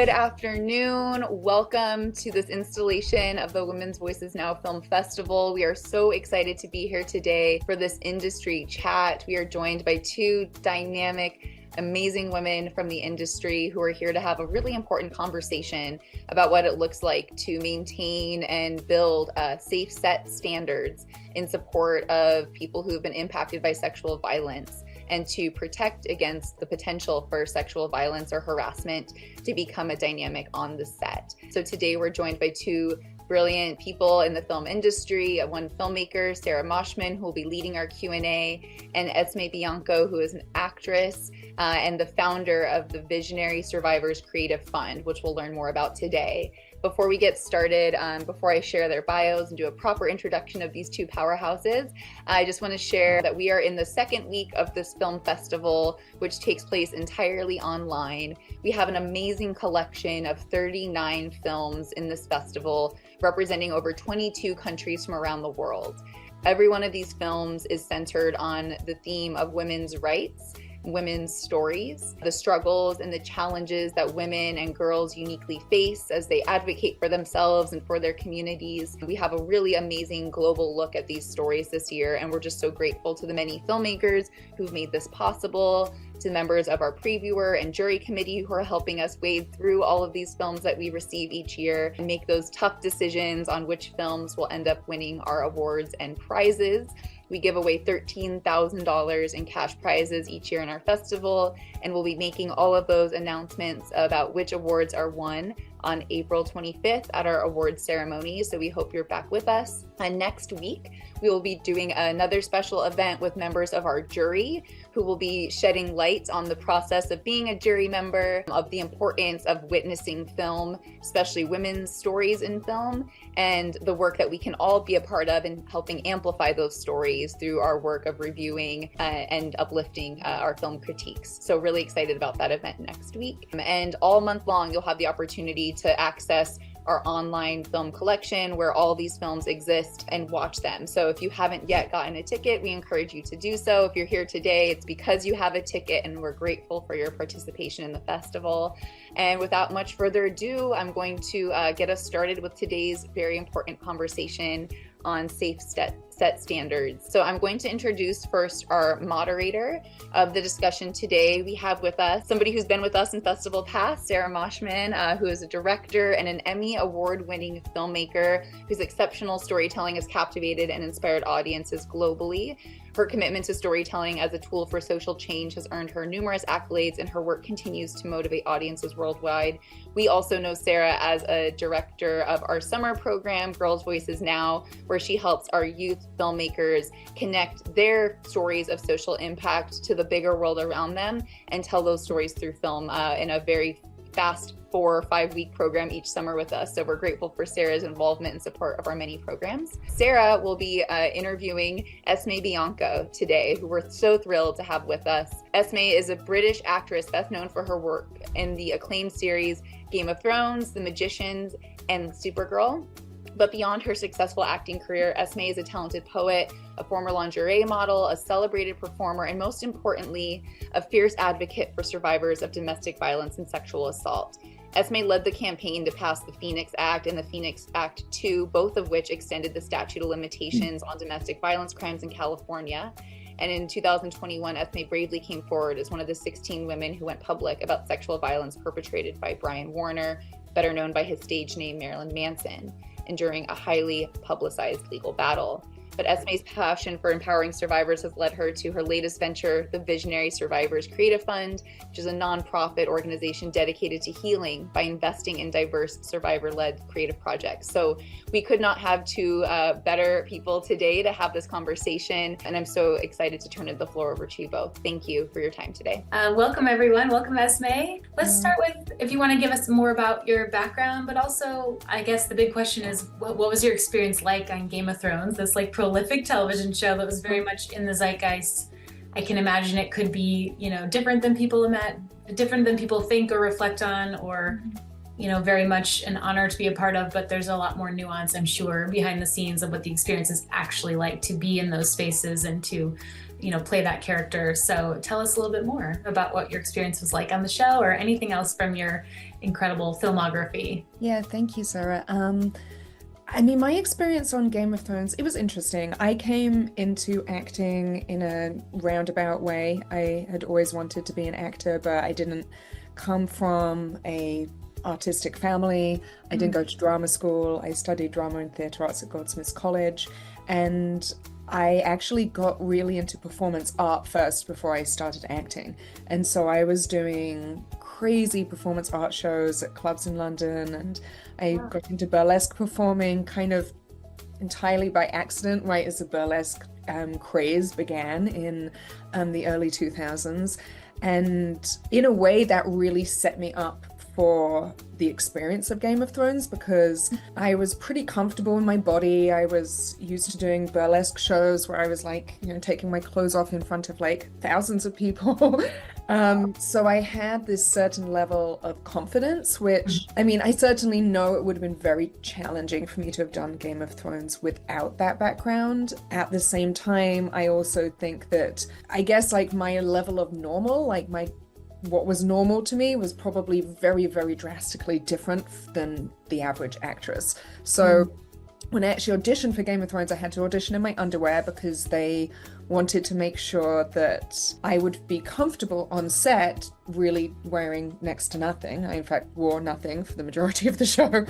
Good afternoon. Welcome to this installation of the Women's Voices Now Film Festival. We are so excited to be here today for this industry chat. We are joined by two dynamic, amazing women from the industry who are here to have a really important conversation about what it looks like to maintain and build safe set standards in support of people who have been impacted by sexual violence, and to protect against the potential for sexual violence or harassment to become a dynamic on the set. So today we're joined by two brilliant people in the film industry, one filmmaker, Sarah Moshman, who will be leading our Q&A, and Esmé Bianco, who is an actress and the founder of the Visionary Survivors Creative Fund, which we'll learn more about today. Before we get started, before I share their bios and do a proper introduction of these two powerhouses, I just want to share that we are in the second week of this film festival, which takes place entirely online. We have an amazing collection of 39 films in this festival, representing over 22 countries from around the world. Every one of these films is centered on the theme of women's rights, women's stories, the struggles and the challenges that women and girls uniquely face as they advocate for themselves and for their communities. We have a really amazing global look at these stories this year, and we're just so grateful to the many filmmakers who've made this possible, to members of our previewer and jury committee who are helping us wade through all of these films that we receive each year and make those tough decisions on which films will end up winning our awards and prizes. We give away $13,000 in cash prizes each year in our festival, and we'll be making all of those announcements about which awards are won on April 25th at our awards ceremony. So we hope you're back with us. And next week, we will be doing another special event with members of our jury who will be shedding light on the process of being a jury member, of the importance of witnessing film, especially women's stories in film, and the work that we can all be a part of in helping amplify those stories through our work of reviewing and uplifting our film critiques. So really excited about that event next week. And all month long, you'll have the opportunity to access our online film collection where all these films exist and watch them. So if you haven't yet gotten a ticket, we encourage you to do so. If you're here today, it's because you have a ticket, and we're grateful for your participation in the festival. And without much further ado, I'm going to get us started with today's very important conversation on safe set standards. So I'm going to introduce first our moderator of the discussion today. We have with us somebody who's been with us in festival past, Sarah Moshman, who is a director and an Emmy award-winning filmmaker whose exceptional storytelling has captivated and inspired audiences globally. Her commitment to storytelling as a tool for social change has earned her numerous accolades, and her work continues to motivate audiences worldwide. We also know Sarah as a director of our summer program, Girls' Voices Now, where she helps our youth filmmakers connect their stories of social impact to the bigger world around them and tell those stories through film in a very fast 4 or 5 week program each summer with us. So we're grateful for Sarah's involvement and support of our many programs. Sarah will be interviewing Esmé Bianco today, who we're so thrilled to have with us. Esmé is a British actress best known for her work in the acclaimed series Game of Thrones, The Magicians, and Supergirl. But beyond her successful acting career, Esmé is a talented poet, a former lingerie model, a celebrated performer, and most importantly, a fierce advocate for survivors of domestic violence and sexual assault. Esmé led the campaign to pass the Phoenix Act and the Phoenix Act II, both of which extended the statute of limitations on domestic violence crimes in California. And in 2021, Esmé bravely came forward as one of the 16 women who went public about sexual violence perpetrated by Brian Warner, better known by his stage name Marilyn Manson, enduring a highly publicized legal battle. But Esmé's passion for empowering survivors has led her to her latest venture, the Visionary Survivors Creative Fund, which is a nonprofit organization dedicated to healing by investing in diverse survivor-led creative projects. So we could not have two better people today to have this conversation, and I'm so excited to turn the floor over to you both. Thank you for your time today. Welcome everyone, welcome Esmé. Let's start with, if you want to give us more about your background, but also I guess the big question is, what was your experience like on Game of Thrones, this like prolific television show that was very much in the zeitgeist? I can imagine it could be, different than people think or reflect on, or, very much an honor to be a part of, but there's a lot more nuance, I'm sure, behind the scenes of what the experience is actually like to be in those spaces and to play that character. So tell us a little bit more about what your experience was like on the show, or anything else from your incredible filmography. Yeah, thank you, Sarah. I mean, my experience on Game of Thrones, it was interesting. I came into acting in a roundabout way. I had always wanted to be an actor, but I didn't come from a artistic family. I didn't go to drama school. I studied drama and theatre arts at Goldsmiths College, and I actually got really into performance art first before I started acting. And so I was doing crazy performance art shows at clubs in London, and I got into burlesque performing kind of entirely by accident, right as the burlesque craze began in the early 2000s. And in a way that really set me up for the experience of Game of Thrones, because I was pretty comfortable in my body. I was used to doing burlesque shows where I was like, taking my clothes off in front of like thousands of people. So I had this certain level of confidence, which, I mean, I certainly know it would have been very challenging for me to have done Game of Thrones without that background. At the same time, I also think that, I guess, like my level of normal, like what was normal to me was probably very, very drastically different than the average actress. So when I actually auditioned for Game of Thrones, I had to audition in my underwear because they wanted to make sure that I would be comfortable on set, really wearing next to nothing. I, in fact, wore nothing for the majority of the show.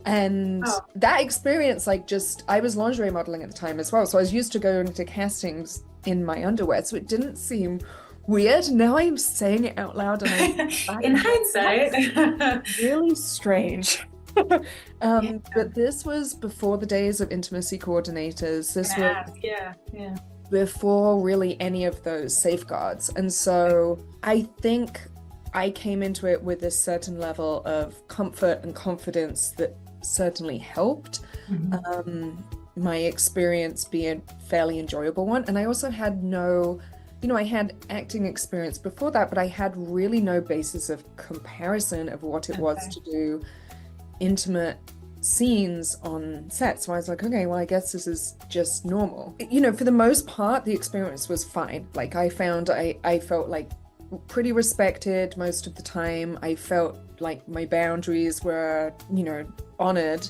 And that experience, I was lingerie modeling at the time as well. So I was used to going to castings in my underwear. So it didn't seem weird. Now I'm saying it out loud, and in hindsight, really strange. But this was before the days of intimacy coordinators. This was before really any of those safeguards. And so I think I came into it with a certain level of comfort and confidence that certainly helped. My experience being a fairly enjoyable one. And I also had I had acting experience before that, but I had really no basis of comparison of what it was to do intimate scenes on set. So I was like, okay, well, I guess this is just normal. For the most part, the experience was fine. Like I felt like pretty respected most of the time. I felt like my boundaries were, honored,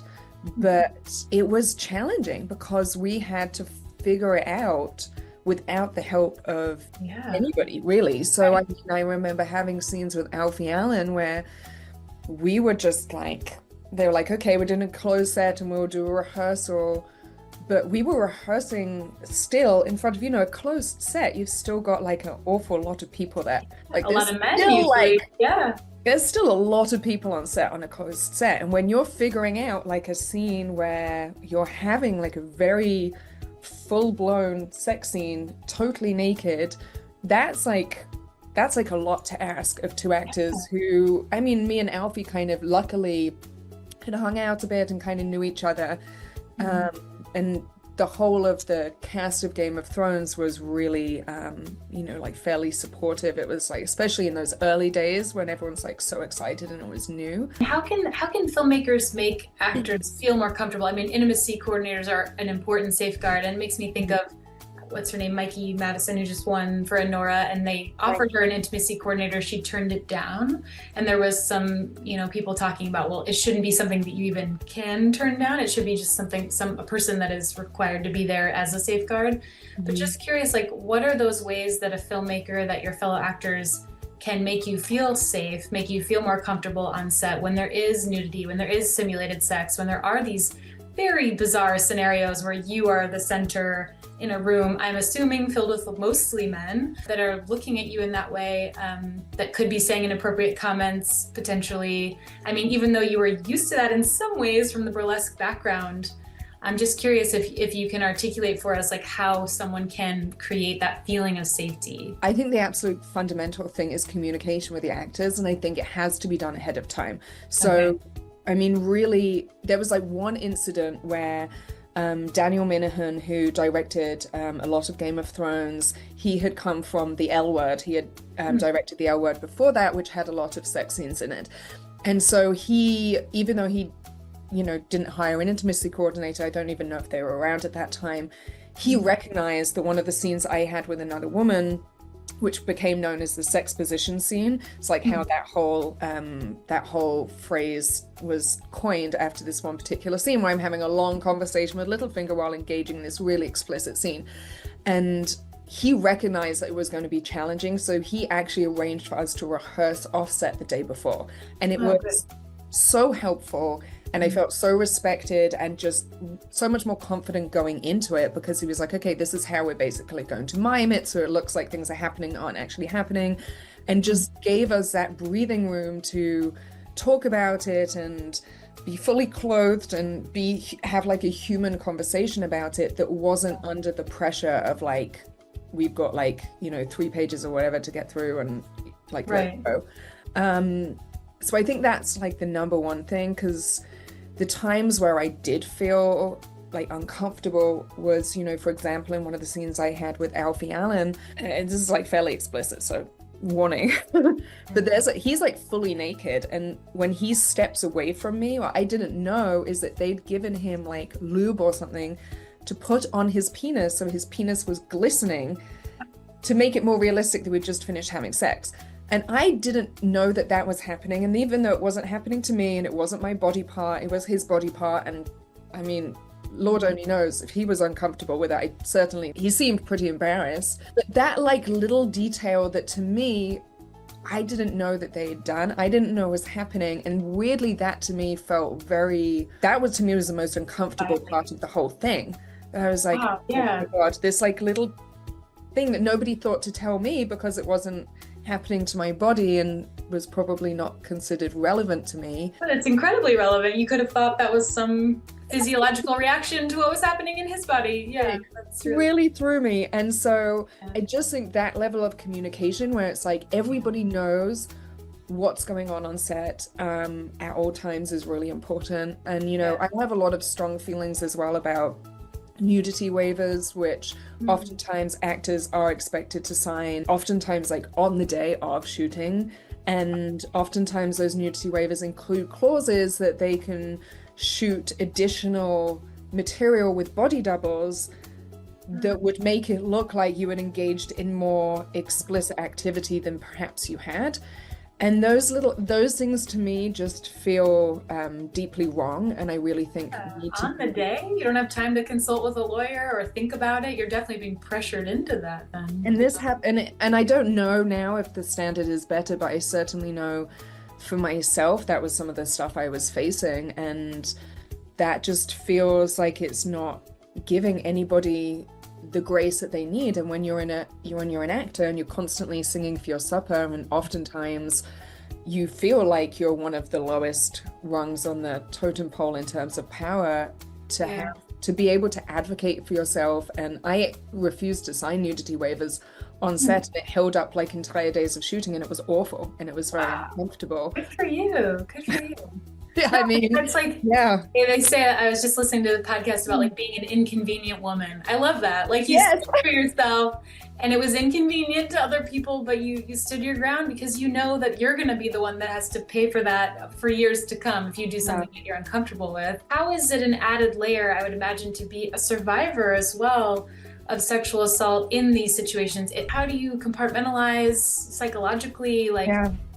but it was challenging because we had to figure it out without the help of anybody, really. So I remember having scenes with Alfie Allen where we were just like, they were like, okay, we're doing a closed set and we'll do a rehearsal. But we were rehearsing still in front of, a closed set. You've still got like an awful lot of people there. Like a lot of men usually. There's still a lot of people on set on a closed set. And when you're figuring out like a scene where you're having like a very full-blown sex scene, totally naked, that's like a lot to ask of two actors who, I mean, me and Alfie kind of luckily had hung out a bit and kind of knew each other. And the whole of the cast of Game of Thrones was really, like fairly supportive. It was like, especially in those early days when everyone's like so excited and it was new. How can filmmakers make actors feel more comfortable? I mean, intimacy coordinators are an important safeguard, and it makes me think of what's her name, Mikey Madison, who just won for Anora, and they offered her an intimacy coordinator. She turned it down, and there was some, people talking about, well, it shouldn't be something that you even can turn down. It should be just a person that is required to be there as a safeguard. But just curious, like, what are those ways that a filmmaker, that your fellow actors can make you feel safe, make you feel more comfortable on set when there is nudity, when there is simulated sex, when there are these very bizarre scenarios where you are the center in a room, I'm assuming filled with mostly men, that are looking at you in that way, that could be saying inappropriate comments, potentially. I mean, even though you were used to that in some ways from the burlesque background, I'm just curious if you can articulate for us like how someone can create that feeling of safety. I think the absolute fundamental thing is communication with the actors, and I think it has to be done ahead of time. So, I mean, really, there was like one incident where Daniel Minahan, who directed a lot of Game of Thrones, he had come from the L Word. He had directed the L Word before that, which had a lot of sex scenes in it. And so even though he didn't hire an intimacy coordinator, I don't even know if they were around at that time, he recognized that one of the scenes I had with another woman, which became known as the sex position scene. It's like how that whole phrase was coined after this one particular scene where I'm having a long conversation with Littlefinger while engaging in this really explicit scene. And he recognized that it was going to be challenging, so he actually arranged for us to rehearse offset the day before. And it was so helpful, and I felt so respected and just so much more confident going into it, because he was like, okay, this is how we're basically going to mime it, so it looks like things are happening aren't actually happening, and just gave us that breathing room to talk about it and be fully clothed and have like a human conversation about it that wasn't under the pressure of like, we've got like, 3 pages or whatever to get through and like let go. So I think that's like the number one thing, because the times where I did feel like uncomfortable was, for example, in one of the scenes I had with Alfie Allen, and this is like fairly explicit, so warning, but he's like fully naked, and when he steps away from me, what I didn't know is that they'd given him like lube or something to put on his penis, so his penis was glistening to make it more realistic that we'd just finished having sex. And I didn't know that that was happening. And even though it wasn't happening to me and it wasn't my body part, it was his body part. And I mean, Lord only knows if he was uncomfortable with it. He seemed pretty embarrassed. But that like little detail that to me, I didn't know that they had done. I didn't know was happening. And weirdly, that to me was the most uncomfortable part of the whole thing. I was like, oh my God, this like little thing that nobody thought to tell me because it wasn't happening to my body and was probably not considered relevant to me. But it's incredibly relevant. You could have thought that was some physiological reaction to what was happening in his body. Yeah, that's really threw me. And so I just think that level of communication where it's like everybody knows what's going on set at all times is really important. And I have a lot of strong feelings as well about nudity waivers, which oftentimes actors are expected to sign, oftentimes like on the day of shooting. And oftentimes those nudity waivers include clauses that they can shoot additional material with body doubles that would make it look like you had engaged in more explicit activity than perhaps you had. And those things to me just feel deeply wrong, and I really think on the day you don't have time to consult with a lawyer or think about it. You're definitely being pressured into that then. And this happened, and I don't know now if the standard is better, but I certainly know for myself that was some of the stuff I was facing, and that just feels like it's not giving anybody the grace that they need. And when you're an actor and you're constantly singing for your supper, and oftentimes you feel like you're one of the lowest rungs on the totem pole in terms of power, to be able to advocate for yourself. And I refused to sign nudity waivers on set, and it held up like entire days of shooting, and it was awful, and it was very uncomfortable. Good for you. Yeah, I mean, it's like, they say, I was just listening to the podcast about like being an inconvenient woman. I love that. Like you stood for yourself, and it was inconvenient to other people, but you stood your ground because you know that you're going to be the one that has to pay for that for years to come if you do something that you're uncomfortable with. How is it an added layer, I would imagine, to be a survivor as well of sexual assault in these situations? How do you compartmentalize psychologically?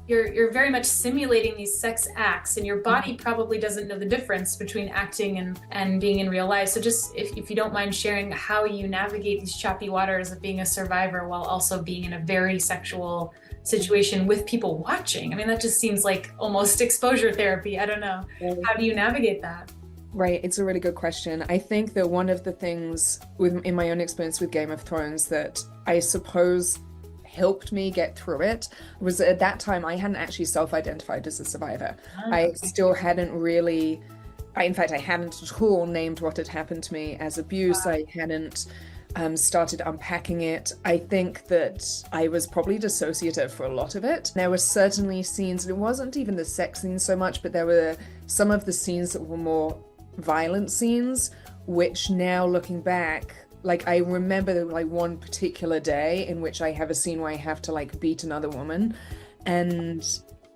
You're very much simulating these sex acts, and your body probably doesn't know the difference between acting and being in real life. So just if you don't mind sharing how you navigate these choppy waters of being a survivor while also being in a very sexual situation with people watching. I mean, that just seems like almost exposure therapy. I don't know. How do you navigate that? Right, it's a really good question. I think that one of the things in my own experience with Game of Thrones that I suppose helped me get through it was at that time I hadn't actually self-identified as a survivor. I still hadn't really, in fact I hadn't at all named what had happened to me as abuse. I hadn't started unpacking it. I think that I was probably dissociative for a lot of it. There were certainly scenes, and it wasn't even the sex scenes so much, but there were some of the scenes that were more violent scenes, which now looking back, like I remember like one particular day in which I have a scene where I have to like beat another woman, and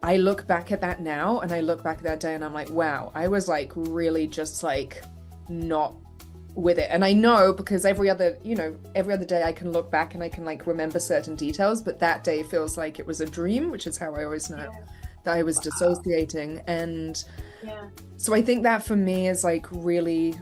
I look back at that now, and I look back at that day and I'm like, wow, I was like really just like not with it. And I know because every other day I can look back and I can like remember certain details, but that day feels like it was a dream, which is how I always know that I was dissociating. And so I think that for me is like really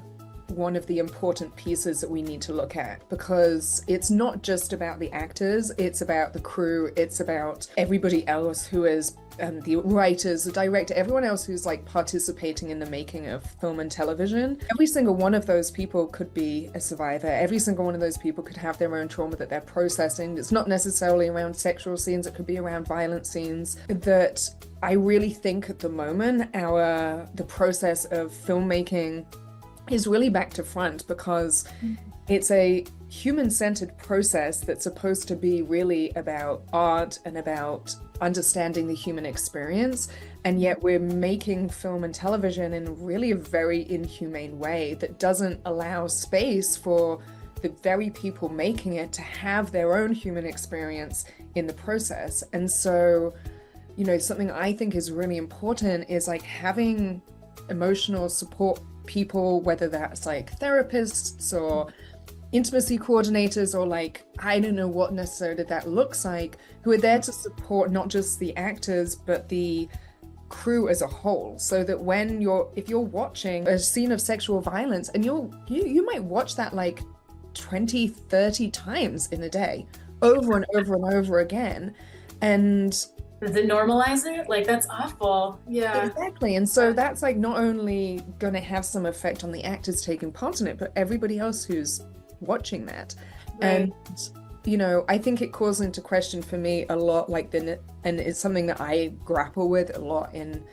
one of the important pieces that we need to look at, because it's not just about the actors, it's about the crew, it's about everybody else who is the writers, the director, everyone else who's like participating in the making of film and television. Every single one of those people could be a survivor. Every single one of those people could have their own trauma that they're processing. It's not necessarily around sexual scenes, it could be around violent scenes. That I really think at the moment the process of filmmaking is really back to front, because it's a human-centered process that's supposed to be really about art and about understanding the human experience, and yet we're making film and television in really a very inhumane way that doesn't allow space for the very people making it to have their own human experience in the process. And so, something I think is really important is like having emotional support people, whether that's like therapists or intimacy coordinators, or like, I don't know what necessarily that looks like, who are there to support not just the actors, but the crew as a whole. So that if you're watching a scene of sexual violence, and you might watch that like 20, 30 times in a day, over and over and over again. And does it normalize it? Like, that's awful. Yeah. Exactly. And so that's like not only going to have some effect on the actors taking part in it, but everybody else who's watching that. Right. And, I think it calls into question for me a lot, like and it's something that I grapple with a lot in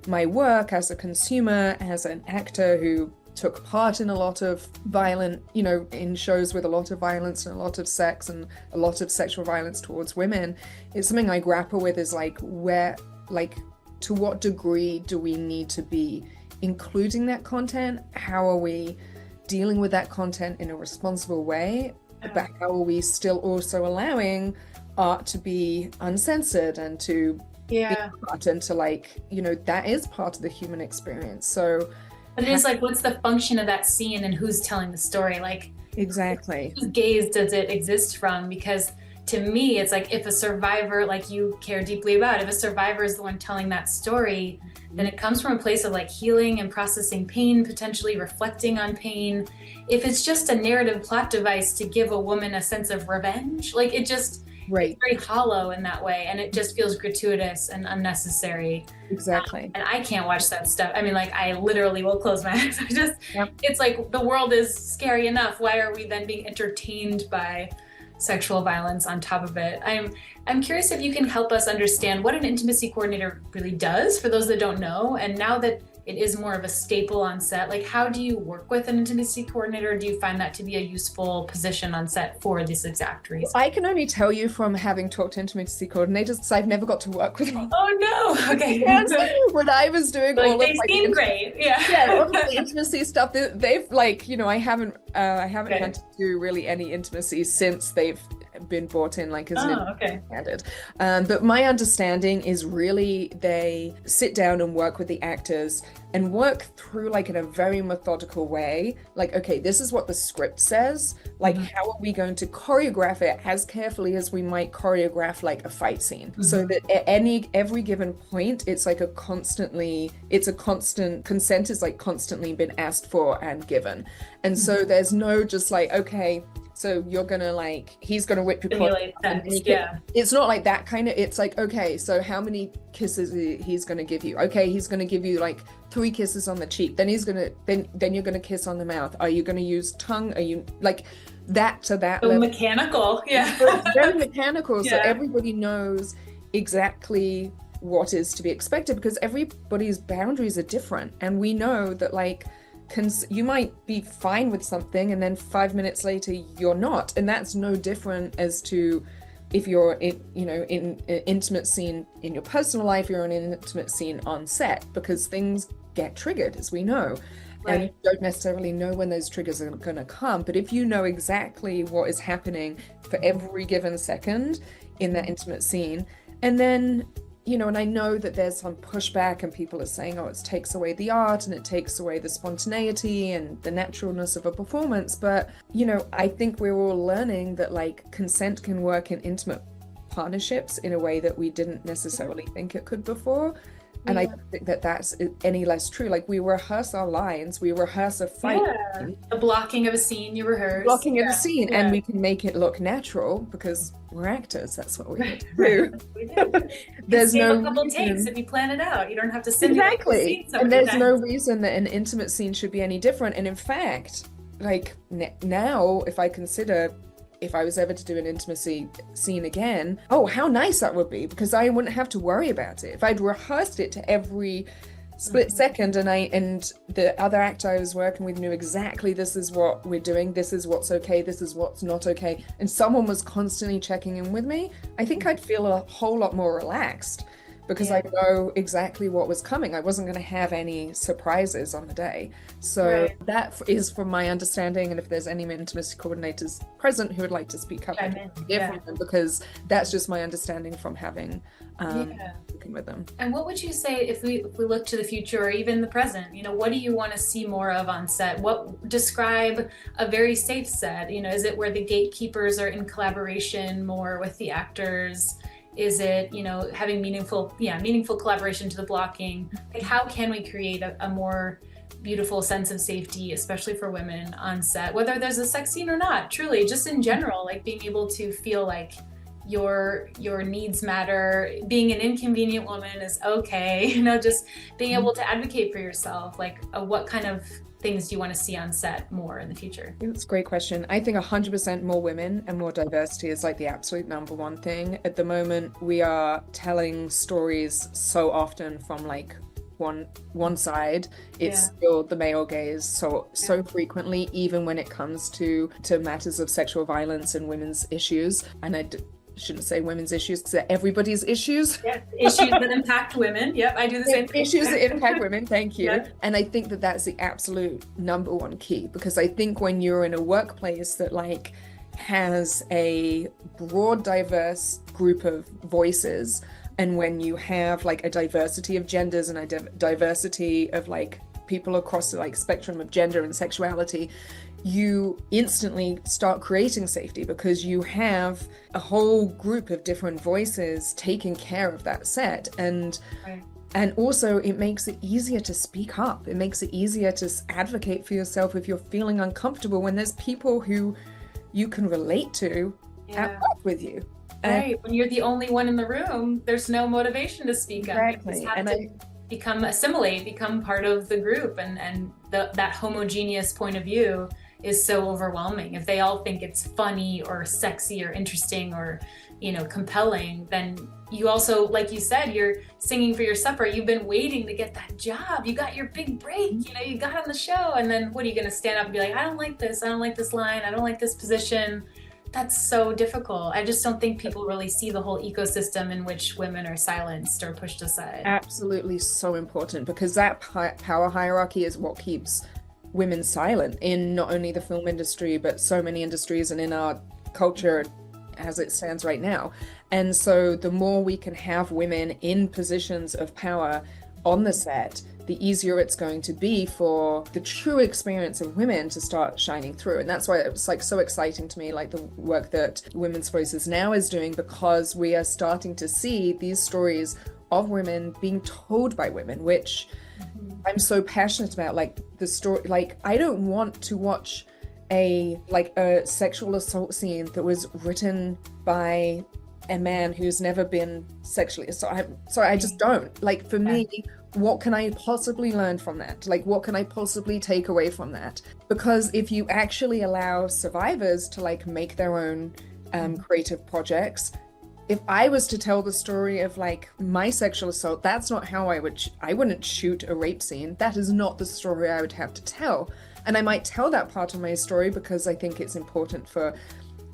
my work as a consumer, as an actor who took part in a lot of violent, in shows with a lot of violence and a lot of sex and a lot of sexual violence towards women. It's something I grapple with, is like, to what degree do we need to be including that content? How are we dealing with that content in a responsible way? But how are we still also allowing art to be uncensored and to be art, and to that is part of the human experience. So but it is like, what's the function of that scene and who's telling the story? Like, exactly, whose gaze does it exist from? Because to me, it's like, if a survivor, like you care deeply about, if a survivor is the one telling that story, then it comes from a place of like healing and processing pain, potentially reflecting on pain. If it's just a narrative plot device to give a woman a sense of revenge, like it just, it's very hollow in that way, and it just feels gratuitous and unnecessary. Exactly. And I can't watch that stuff. I mean, like, I literally will close my eyes. It's like, the world is scary enough. Why are we then being entertained by sexual violence on top of it? I'm curious if you can help us understand what an intimacy coordinator really does, for those that don't know. And now that it is more of a staple on set, like, how do you work with an intimacy coordinator? Do you find that to be a useful position on set for this exact reason? I can only tell you from having talked to intimacy coordinators, because I've never got to work with them. Oh no! Okay. When I was doing all they seem great. All of the intimacy stuff, they've like, I haven't had to do really any intimacy since they've been brought in, like, as standard. But my understanding is really they sit down and work with the actors and work through, like, in a very methodical way, like, okay, this is what the script says, like, how are we going to choreograph it as carefully as we might choreograph like a fight scene, so that at every given point it's like it's a constant consent is like constantly been asked for and given. And so there's no just like, okay, so you're gonna like, he's gonna whip your clothes. It's not like that kind of, it's like, okay, so how many kisses he's gonna give you? Okay, he's gonna give you like 3 kisses on the cheek, then then you're gonna kiss on the mouth. Are you gonna use tongue? Are you like that to that level? Mechanical. Very mechanical. So everybody knows exactly what is to be expected, because everybody's boundaries are different, and we know that like you might be fine with something and then 5 minutes later you're not, and that's no different as to if you're in an intimate scene in your personal life, you're in an intimate scene on set, because things get triggered, as we know. And you don't necessarily know when those triggers are going to come, but if you know exactly what is happening for every given second in that intimate scene, and then you know, and I know that there's some pushback and people are saying, oh, it takes away the art and it takes away the spontaneity and the naturalness of a performance. But, you know, I think we're all learning that like consent can work in intimate partnerships in a way that we didn't necessarily think it could before. And I don't think that that's any less true. Like we rehearse our lines, we rehearse a fight. Yeah. The blocking of a scene, you rehearse. Blocking of a scene, and we can make it look natural because we're actors. That's what we have to do. We do. There's no a couple takes if you plan it out. You don't have to simulate the scene so and there's many no times. reason that an intimate scene should be any different. And in fact, like now, if I consider if I was ever to do an intimacy scene again, oh, how nice that would be, because I wouldn't have to worry about it. If I'd rehearsed it to every split second and the other actor I was working with knew exactly this is what we're doing, this is what's okay, this is what's not okay, and someone was constantly checking in with me, I think I'd feel a whole lot more relaxed because I know exactly what was coming. I wasn't going to have any surprises on the day. So that is from my understanding, and if there's any intimacy coordinators present who would like to speak up, and hear from them, because that's just my understanding from having working with them. And what would you say if we look to the future or even the present? You know, what do you want to see more of on set? What describe a very safe set? You know, is it where the gatekeepers are in collaboration more with the actors? Is it, you know, having meaningful collaboration to the blocking? Like, how can we create a more beautiful sense of safety, especially for women on set, whether there's a sex scene or not? Truly, just in general, like being able to feel like your needs matter, being an inconvenient woman is okay, you know, just being able to advocate for yourself. Like, what kind of things do you want to see on set more in the future? That's a great question. I think 100% more women and more diversity is like the absolute number one thing. At the moment, we are telling stories so often from like one side. It's still the male gaze so frequently, even when it comes to matters of sexual violence and women's issues. And I shouldn't say women's issues because they're everybody's issues. Yeah, issues that impact women. Yep, I do the same thing. Issues that impact women, thank you. Yep. And I think that that's the absolute number one key, because I think when you're in a workplace that like has a broad, diverse group of voices, and when you have like a diversity of genders and a diversity of like people across the like spectrum of gender and sexuality, you instantly start creating safety because you have a whole group of different voices taking care of that set. And also it makes it easier to speak up. It makes it easier to advocate for yourself if you're feeling uncomfortable, when there's people who you can relate to at work with you. Right, when you're the only one in the room, there's no motivation to speak up. You just have to become part of the group, and that homogeneous point of view is so overwhelming. If they all think it's funny or sexy or interesting or, you know, compelling, then you also, like you said, you're singing for your supper. You've been waiting to get that job. You got your big break, you know, you got on the show, and then what are you going to stand up and be like, I don't like this line, I don't like this position. That's so difficult. I just don't think people really see the whole ecosystem in which women are silenced or pushed aside. Absolutely, so important, because that power hierarchy is what keeps women silent in not only the film industry, but so many industries and in our culture as it stands right now. And so the more we can have women in positions of power on the set, the easier it's going to be for the true experience of women to start shining through. And that's why it was like so exciting to me, like the work that Women's Voices Now is doing, because we are starting to see these stories of women being told by women, which I'm so passionate about. Like the story, like I don't want to watch a sexual assault scene that was written by a man who's never been sexually assaulted. Sorry, I just don't. Like for me, what can I possibly learn from that? Like what can I possibly take away from that? Because if you actually allow survivors to like make their own creative projects, if I was to tell the story of like my sexual assault, that's not how I wouldn't shoot a rape scene. That is not the story I would have to tell. And I might tell that part of my story because I think it's important for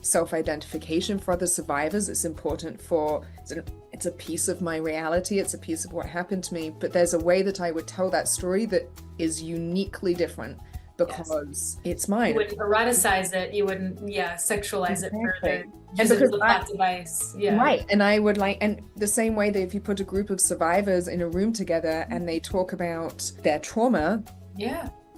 self-identification for other survivors. It's important for, it's a piece of my reality. It's a piece of what happened to me. But there's a way that I would tell that story that is uniquely different, because it's mine. You wouldn't eroticize it. You wouldn't, sexualize it further. And Use it as because a plot device. Yeah. Right. And I would like, and the same way that if you put a group of survivors in a room together and they talk about their trauma,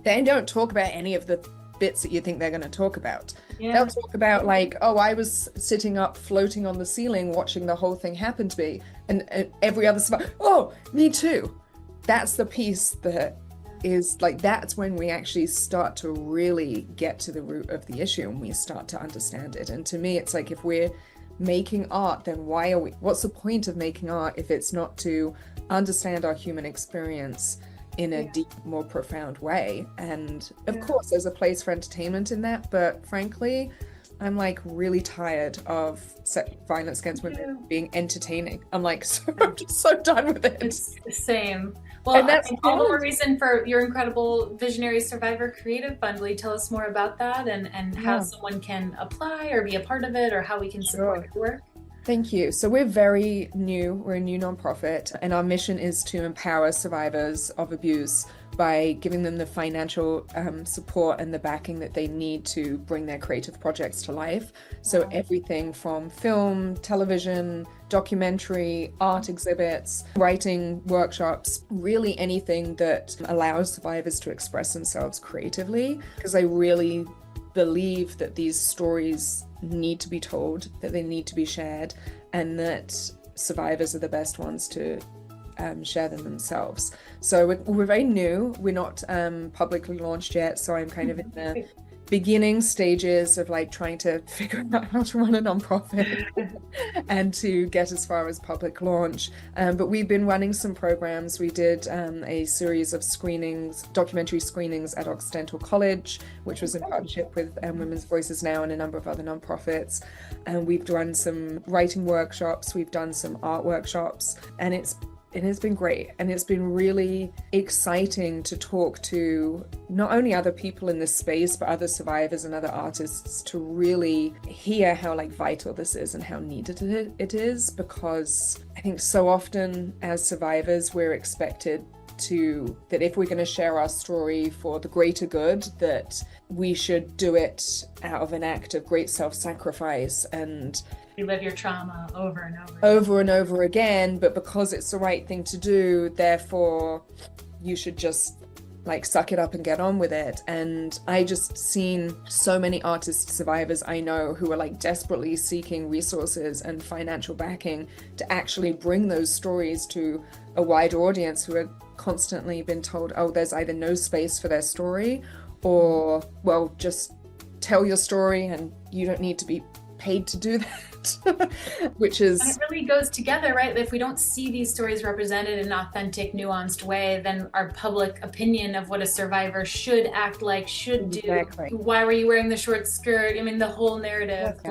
they don't talk about any of the bits that you think they're going to talk about. They'll talk about like, oh, I was sitting up floating on the ceiling watching the whole thing happen to me, and every other survivor, oh, me too. That's the piece that is like, that's when we actually start to really get to the root of the issue and we start to understand it. And to me, it's like, if we're making art, then what's the point of making art if it's not to understand our human experience in a deep, more profound way? And of course there's a place for entertainment in that, but frankly, I'm like really tired of violence against women being entertaining. I'm like, I'm just so done with it. It's the same. Well, and that's all the more reason for your incredible Visionary Survivor Creative Fund. Will you tell us more about that and how someone can apply or be a part of it, or how we can support your work? Thank you. So we're very new. We're a new nonprofit, and our mission is to empower survivors of abuse by giving them the financial support and the backing that they need to bring their creative projects to life. So everything from film, television, documentary, art exhibits, writing workshops, really anything that allows survivors to express themselves creatively, because I really believe that these stories need to be told, that they need to be shared, and that survivors are the best ones to share them themselves. So we're very new. We're not publicly launched yet, so I'm kind of in the beginning stages of like trying to figure out how to run a nonprofit and to get as far as public launch. But we've been running some programs. We did a series of screenings, documentary screenings at Occidental College, which was in partnership with Women's Voices Now and a number of other nonprofits. And we've run some writing workshops. We've done some art workshops, and it has been great. And it's been really exciting to talk to not only other people in this space, but other survivors and other artists, to really hear how like vital this is and how needed it is. Because I think so often as survivors, we're expected that if we're going to share our story for the greater good, that we should do it out of an act of great self-sacrifice and relive your trauma over and over again. But because it's the right thing to do, therefore you should just like suck it up and get on with it. And I just seen so many artist survivors I know who are like desperately seeking resources and financial backing to actually bring those stories to a wider audience, who are constantly been told, oh, there's either no space for their story, or, well, just tell your story and you don't need to be paid to do that. Which is, and it really goes together, right? If we don't see these stories represented in an authentic, nuanced way, then our public opinion of what a survivor should act like, should do, why were you wearing the short skirt? I mean, the whole narrative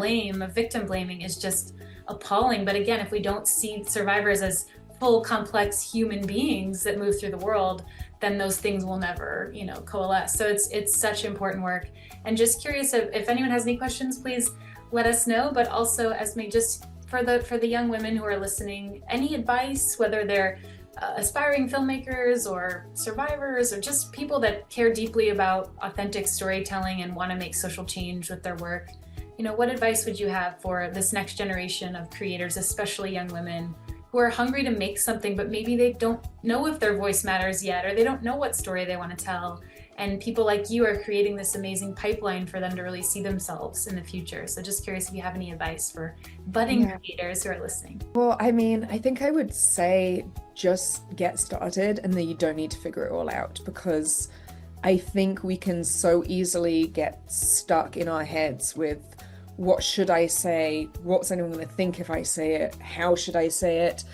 victim blaming is just appalling. But again, if we don't see survivors as full, complex human beings that move through the world, then those things will never, coalesce. So it's such important work. And just curious if anyone has any questions, please let us know. But also, Esmé, just for the young women who are listening, any advice, whether they're aspiring filmmakers or survivors or just people that care deeply about authentic storytelling and want to make social change with their work, what advice would you have for this next generation of creators, especially young women who are hungry to make something, but maybe they don't know if their voice matters yet, or they don't know what story they want to tell? And people like you are creating this amazing pipeline for them to really see themselves in the future. So just curious if you have any advice for budding creators who are listening. Well, I mean, I think I would say just get started, and then you don't need to figure it all out, because I think we can so easily get stuck in our heads with, what should I say? What's anyone going to think if I say it? How should I say it?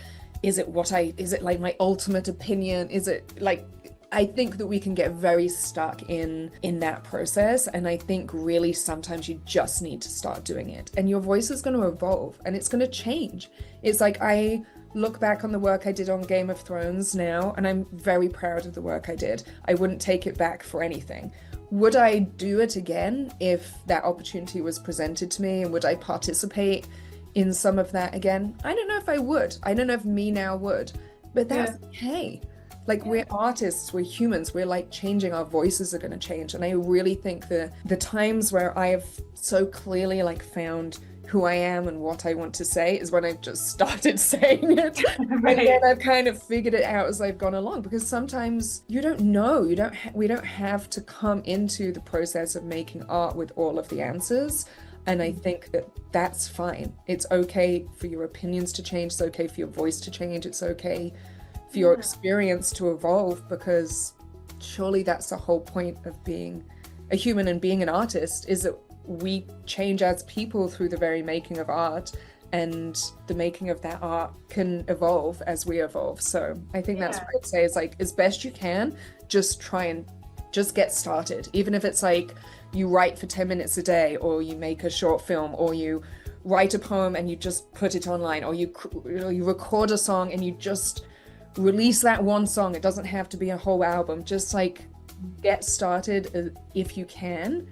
Is it like my ultimate opinion? Is it like, I think that we can get very stuck in that process. And I think really sometimes you just need to start doing it, and your voice is going to evolve and it's going to change. It's like, I look back on the work I did on Game of Thrones now, and I'm very proud of the work I did. I wouldn't take it back for anything. Would I do it again if that opportunity was presented to me? And would I participate in some of that again? I don't know if I would. I don't know if me now would, but that's okay. Like we're artists, we're humans, we're like changing, our voices are going to change. And I really think that the times where I have so clearly like found who I am and what I want to say is when I just started saying it. Right. And then I've kind of figured it out as I've gone along, because sometimes you don't know, we don't have to come into the process of making art with all of the answers. And I think that that's fine. It's okay for your opinions to change. It's okay for your voice to change. It's okay for your experience to evolve, because surely that's the whole point of being a human and being an artist, is that we change as people through the very making of art, and the making of that art can evolve as we evolve. So I think that's what I'd say, is like, as best you can, just try and just get started. Even if it's like you write for 10 minutes a day, or you make a short film, or you write a poem and you just put it online, or you record a song and you just release that one song. It doesn't have to be a whole album. Just like get started if you can.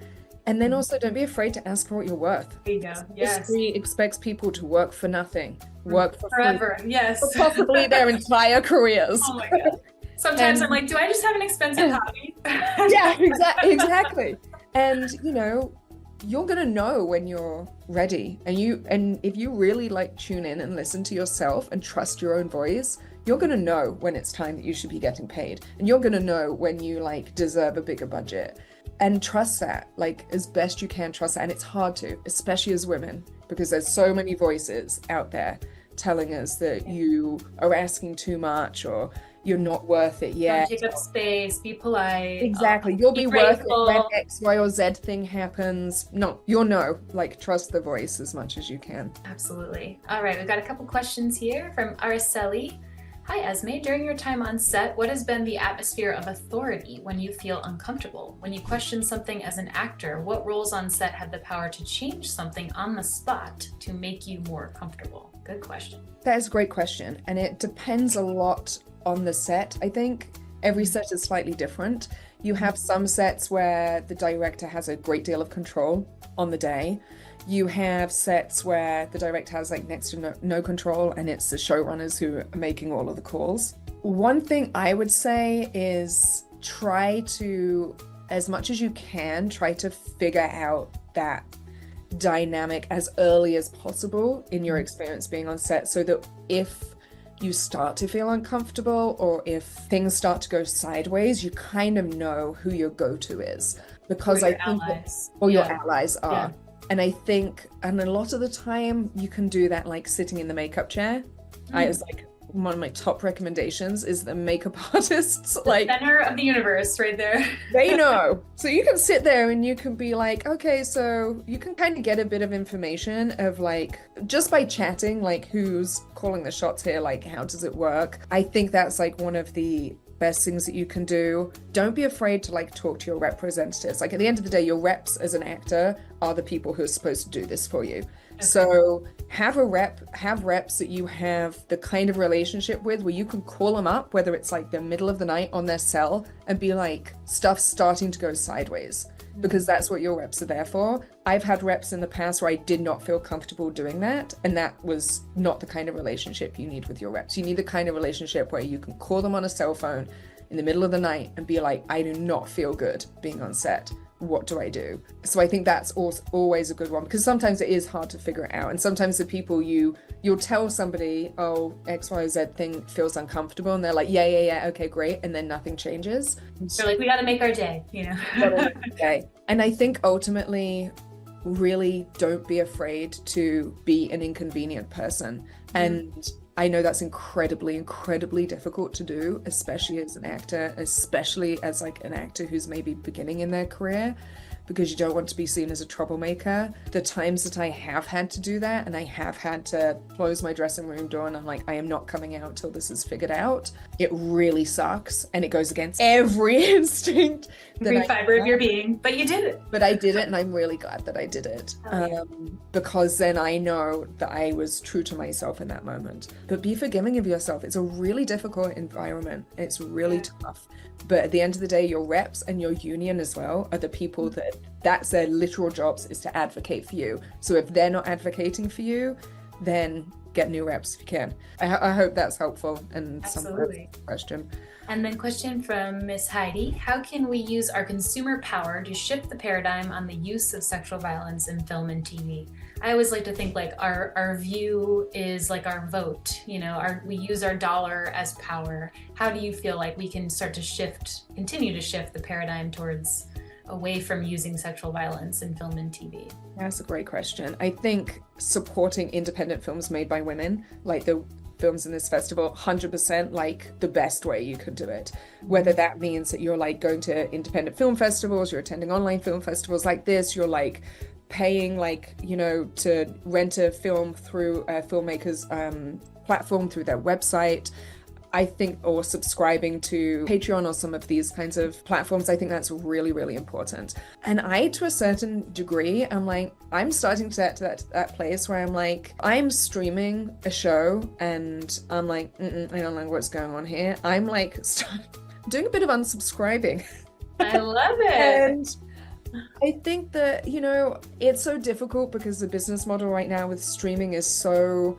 And then also don't be afraid to ask for what you're worth. There you go. Yes. History expects people to work for nothing, work for forever. free, yes. for possibly their entire careers. Oh my God. Sometimes I'm like, do I just have an expensive hobby? Yeah, exactly. And you know, you're gonna know when you're ready. And if you really like tune in and listen to yourself and trust your own voice, you're gonna know when it's time that you should be getting paid. And you're gonna know when you like deserve a bigger budget. And trust that, like, as best you can, trust that. And it's hard to, especially as women, because there's so many voices out there telling us that you are asking too much, or you're not worth it yet. Don't take up space, be polite. Exactly. You'll be worth it grateful. when X, Y, or Z thing happens. No, you'll know. Like, trust the voice as much as you can. Absolutely. All right, we've got a couple questions here from Araceli. Hi, Esmé. During your time on set, what has been the atmosphere of authority when you feel uncomfortable? When you question something as an actor, what roles on set have the power to change something on the spot to make you more comfortable? Good question. That is a great question. And it depends a lot on the set. I think every set is slightly different. You have some sets where the director has a great deal of control on the day. You have sets where the director has like next to no control, and it's the showrunners who are making all of the calls. One thing I would say is try to, as much as you can, try to figure out that dynamic as early as possible in your experience being on set, so that if you start to feel uncomfortable or if things start to go sideways, you kind of know who your go-to is. Because I think your allies are. Yeah. And I think, and a lot of the time you can do that like sitting in the makeup chair. It's like one of my top recommendations is the makeup artists. The like center of the universe right there. They know. So you can sit there and you can be like, okay, so you can kind of get a bit of information of like, just by chatting, like who's calling the shots here, like how does it work? I think that's like one of the best things that you can do. Don't be afraid to like talk to your representatives. Like at the end of the day, your reps as an actor are the people who are supposed to do this for you. Okay. So have reps that you have the kind of relationship with where you can call them up, whether it's like the middle of the night on their cell, and be like, stuff's starting to go sideways, because that's what your reps are there for. I've had reps in the past where I did not feel comfortable doing that, and that was not the kind of relationship you need with your reps. You need the kind of relationship where you can call them on a cell phone in the middle of the night and be like, I do not feel good being on set. What do I do? So I think that's always a good one, because sometimes it is hard to figure it out. And sometimes the people you'll tell somebody, oh, XYZ thing feels uncomfortable, and they're like, yeah, okay, great. And then nothing changes. They're like, we got to make our day, you know? Okay. And I think ultimately, really don't be afraid to be an inconvenient person. And I know that's incredibly, incredibly difficult to do, especially as an actor, especially as like an actor who's maybe beginning in their career, because you don't want to be seen as a troublemaker. The times that I have had to do that, and I have had to close my dressing room door and I'm like, I am not coming out till this is figured out, it really sucks, and it goes against every instinct. Every fiber of your being, but you did it. But I did it, and I'm really glad that I did it. Because then I know that I was true to myself in that moment. But be forgiving of yourself. It's a really difficult environment. It's really tough. But at the end of the day, your reps and your union as well are the people that's their literal jobs, is to advocate for you. So if they're not advocating for you, then get new reps if you can. I hope that's helpful and Absolutely. some question. And then question from Miss Heidi, how can we use our consumer power to shift the paradigm on the use of sexual violence in film and TV? I always like to think like our view is like our vote, you know, we use our dollar as power. How do you feel like we can start to continue to shift the paradigm towards away from using sexual violence in film and TV? That's a great question. I think supporting independent films made by women, like the films in this festival, 100% like the best way you could do it. Whether that means that you're like going to independent film festivals, you're attending online film festivals like this, you're like paying like, you know, to rent a film through a filmmaker's platform through their website, I think, or subscribing to Patreon or some of these kinds of platforms. I think that's really, really important. And I, to a certain degree, I'm starting to get to that place where I'm like, I'm streaming a show and I'm like, I don't know what's going on here. I'm like doing a bit of unsubscribing. I love it. And I think that, you know, it's so difficult because the business model right now with streaming is so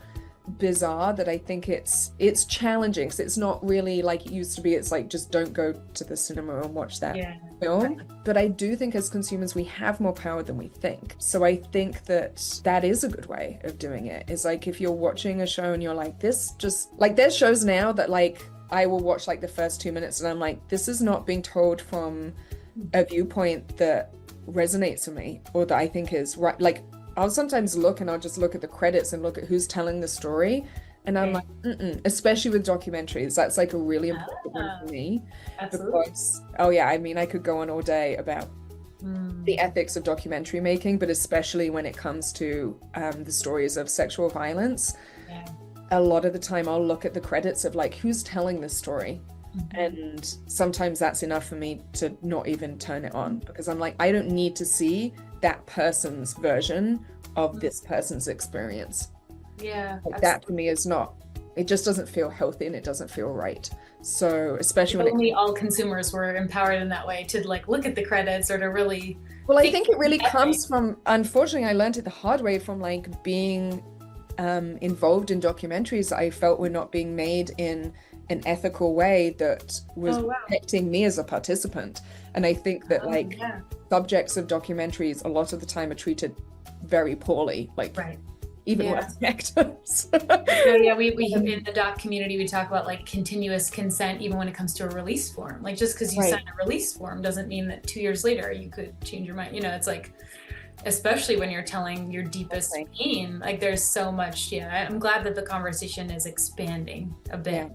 bizarre that I think it's challenging. So it's not really like it used to be. It's like, just don't go to the cinema and watch that film. But I do think as consumers, we have more power than we think. So I think that is a good way of doing it. Is like, if you're watching a show and you're like, this just like, there's shows now that like I will watch like the first 2 minutes and I'm like, this is not being told from a viewpoint that resonates with me or that I think is right. Like, I'll sometimes look and I'll just look at the credits and look at who's telling the story. And I'm like, especially with documentaries, that's like a really important one for me. Absolutely. Because, I mean, I could go on all day about the ethics of documentary making, but especially when it comes to the stories of sexual violence. Yeah. A lot of the time I'll look at the credits of like, who's telling this story? And sometimes that's enough for me to not even turn it on, because I'm like, I don't need to see that person's version of this person's experience. Yeah, like that for me is not, it just doesn't feel healthy and it doesn't feel right. So especially when only all consumers were empowered in that way to like look at the credits or to really, well, I think it really comes from, unfortunately I learned it the hard way from like being involved in documentaries that I felt were not being made in an ethical way that was protecting me as a participant. And I think that subjects of documentaries a lot of the time are treated very poorly, like even less actors. We in the doc community, we talk about like continuous consent even when it comes to a release form. Like just because you sign a release form doesn't mean that 2 years later you could change your mind. You know, it's like, especially when you're telling your deepest pain, like there's so much. I'm glad that the conversation is expanding a bit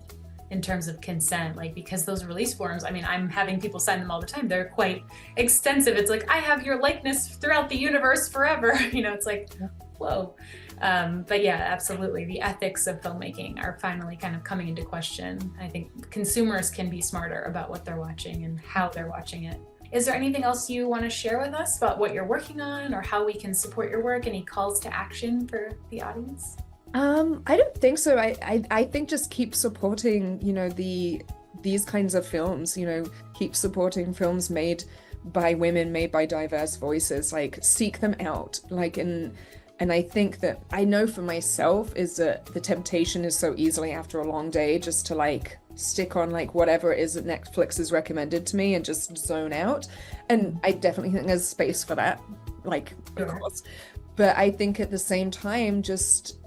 in terms of consent, like, because those release forms, I mean, I'm having people sign them all the time. They're quite extensive. It's like, I have your likeness throughout the universe forever. You know, it's like, whoa. But yeah, absolutely. The ethics of filmmaking are finally kind of coming into question. I think consumers can be smarter about what they're watching and how they're watching it. Is there anything else you want to share with us about what you're working on or how we can support your work? Any calls to action for the audience? I don't think so. I think just keep supporting, you know, these kinds of films, you know, keep supporting films made by women, made by diverse voices, like seek them out. Like, and I think that I know for myself is that the temptation is so easily after a long day just to like stick on like whatever it is that Netflix has recommended to me and just zone out. And I definitely think there's space for that, like, of course. But I think at the same time, just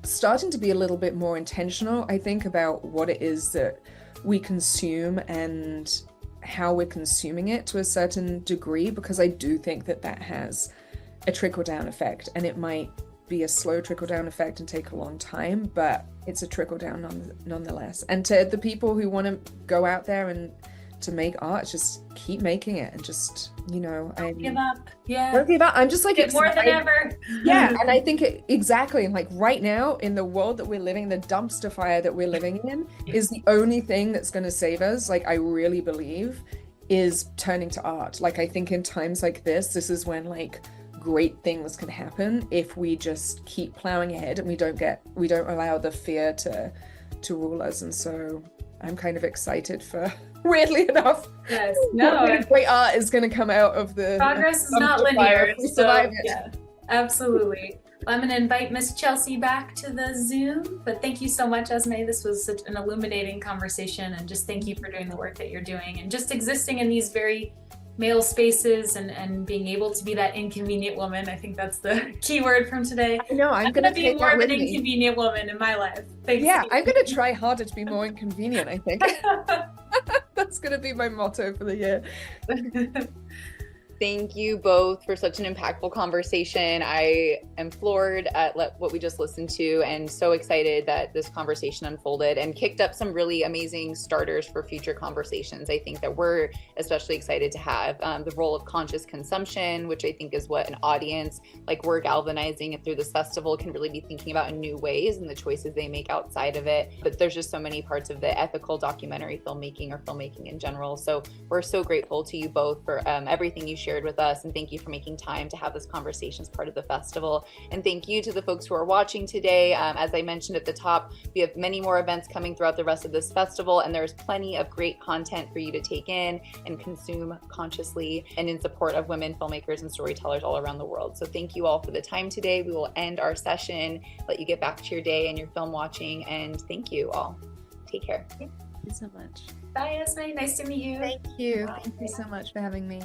starting to be a little bit more intentional, I think, about what it is that we consume and how we're consuming it to a certain degree, because I do think that that has a trickle-down effect, and it might be a slow trickle-down effect and take a long time, but it's a trickle-down nonetheless. And to the people who want to go out there and to make art, just keep making it and just, you know, don't give up. Don't give up. I'm just like get more than ever. And I think exactly, like right now in the world that we're living, the dumpster fire that we're living in is the only thing that's going to save us. Like I really believe is turning to art. Like I think in times like this is when like great things can happen if we just keep plowing ahead and we don't allow the fear to rule us. And so I'm kind of excited for, weirdly enough, great art is going to come out of the progress is not linear. So, yeah, absolutely. I'm going to invite Miss Chelsea back to the Zoom, but thank you so much, Esmé. This was such an illuminating conversation, and just thank you for doing the work that you're doing and just existing in these very male spaces and being able to be that inconvenient woman. I think that's the key word from today. I know, I'm going to be more of an inconvenient woman in my life. Thanks. Yeah, I'm going to try harder to be more inconvenient, I think. That's going to be my motto for the year. Thank you both for such an impactful conversation. I am floored at what we just listened to and so excited that this conversation unfolded and kicked up some really amazing starters for future conversations. I think that we're especially excited to have the role of conscious consumption, which I think is what an audience like we're galvanizing it through this festival can really be thinking about in new ways and the choices they make outside of it. But there's just so many parts of the ethical documentary filmmaking or filmmaking in general. So we're so grateful to you both for everything you shared with us, and thank you for making time to have this conversation as part of the festival. And thank you to the folks who are watching today. As I mentioned at the top, we have many more events coming throughout the rest of this festival, and there's plenty of great content for you to take in and consume consciously and in support of women filmmakers and storytellers all around the world. So thank you all for the time today. We will end our session, let you get back to your day and your film watching, and thank you all. Take care. Thank you so much. Bye, Esmé. Nice to meet you. Thank you. Bye. Thank you so much for having me.